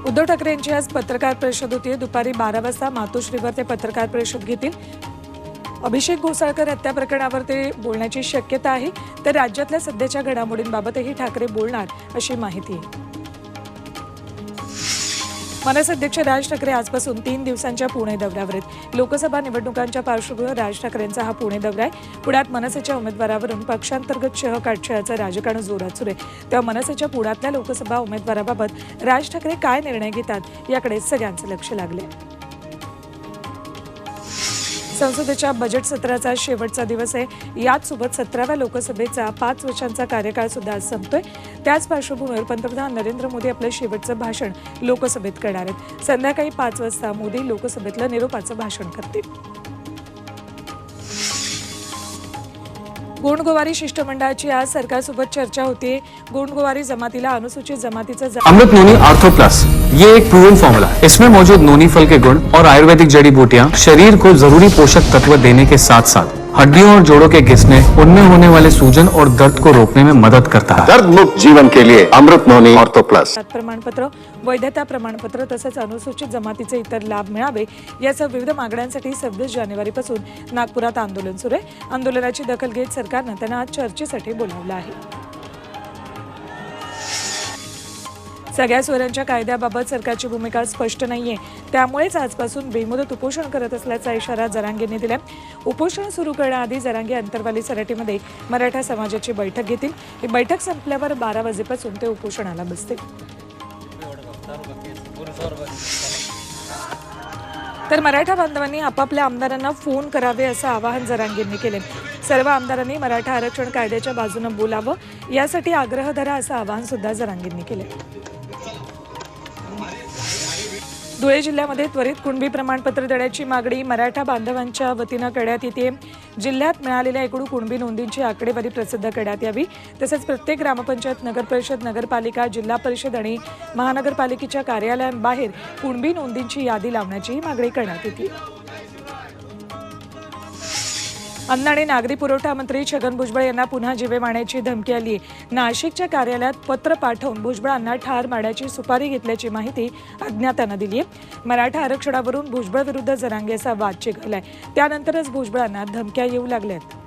उद्धव ठाकरे यांची आज पत्रकार परिषद होती। दुपारी 12 वाजता मातोश्रीवर ते पत्रकार परिषद घेतील। अभिषेक घोसाळकर हत्या प्रकरणावर ते बोलण्याची शक्यता आहे, तर राज्यातल्या सध्याच्या घडामोडींबाबतही ठाकरे बोलणार अशी माहिती आहे। मनसे अध्यक्ष राज ठाकरे आजपासून 3 दिवसांच्या पुणे दौऱ्यावर आहेत। लोकसभा निवडणुकांच्या पार्श्वभूमीवर राज ठाकरेंचा हा पुणे दौरा आहे। पुण्यात मनसेच्या उमेदवारावरून पक्षांतर्गत शहकाटछळाचं राजकारण जोरात सुरू आहे। तेव्हा मनसेच्या पुण्यातल्या लोकसभा उमेदवाराबाबत राज ठाकरे काय निर्णय घेतात याकडे सगळ्यांचं लक्ष लागलंय। संसदेच्या बजेट सत्राचा शेवटचा दिवस आहे। याचसोबत 17व्या लोकसभेचा 5 वर्षांचा कार्यकाळ सुद्धा आज संपतोय। त्याच पार्श्वभूमीवर पंतप्रधान नरेंद्र मोदी आपलं शेवटचं भाषण लोकसभेत करणार आहेत। संध्याकाळी 5 वाजता मोदी लोकसभेतलं निरोपाचं भाषण करतील। गोंडगोवारी शिष्टमंडळाची आज सरकारसोबत चर्चा होती। गोंडगोवारी जमातीला अनुसूचित जमातीचं अमृत नोनी आर्थो प्लस ये एक प्रूवन फॉर्मूला है। इसमें मौजूद नोनी फल के गुण और आयुर्वेदिक जड़ी बूटियां शरीर को जरूरी पोषक तत्व देने के साथ साथ हड्डियों और जोड़ों के घिसने, उनमें होने वाले सूजन और दर्द को रोकने में मदद करता है। दर्द मुक्त जीवन के लिए अमृत नोनी ऑर्थो प्लस। प्रमाणपत्र, वैधता प्रमाणपत्र तसंच अनुसूचित जमातीचे इतर लाभ मिळावे यासह विविध मागण्यांसाठी 26 जानेवारीपासून नागपुरात आंदोलन सुरू आहे। आंदोलनाची दखल घेत सरकारनं त्यांना आज चर्चेसाठी बोलावलं आहे। सगळ्या सोयऱ्यांच्या कायद्याबाबत सरकारची भूमिका स्पष्ट नाहीये, त्यामुळेच आजपासून बेमुदत उपोषण करत असल्याचा इशारा जरांगेंनी दिला। उपोषण सुरू करण्याआधी जरांगे अंतरवाली सराटीमध्ये मराठा समाजाची बैठक घेतील। ही बैठक संपल्यावर 12 वाजेपासून ते उपोषणाला बसतील। तर मराठा बांधवांनी आपापल्या आमदारांना फोन करावे असं आवाहन जरांगेंनी केले। सर्व आमदारांनी मराठा आरक्षण कायद्याच्या बाजूने बोलावं यासाठी आग्रह धरा असं आवाहन सुद्धा जरांगेंनी केले। धुळे जिल्ह्यामध्ये त्वरित कुणबी प्रमाणपत्र देण्याची मागणी मराठा बांधवांच्या वतीनं करण्यात येते। जिल्ह्यात मिळालेल्या एकूण कुणबी नोंदींची आकडेवारी प्रसिद्ध करण्यात यावी, तसंच प्रत्येक ग्रामपंचायत, नगरपरिषद, नगरपालिका, जिल्हा परिषद आणि महानगरपालिकेच्या कार्यालयांबाहेर कुणबी नोंदींची यादी लावण्याची मागणी करण्यात येते। अन्न आणि नागरी पुरवठा मंत्री छगन भुजबळ यांना पुन्हा जीवे मारण्याची धमकी आली आहे। नाशिकच्या कार्यालयात पत्र पाठवून भुजबळांना ठार मारण्याची सुपारी घेतल्याची माहिती अज्ञातांना दिली आहे। मराठा आरक्षणावरून भुजबळ विरुद्ध जरांगे असा वाद चिघळलाय, त्यानंतरच भुजबळांना धमक्या येऊ लागल्यात।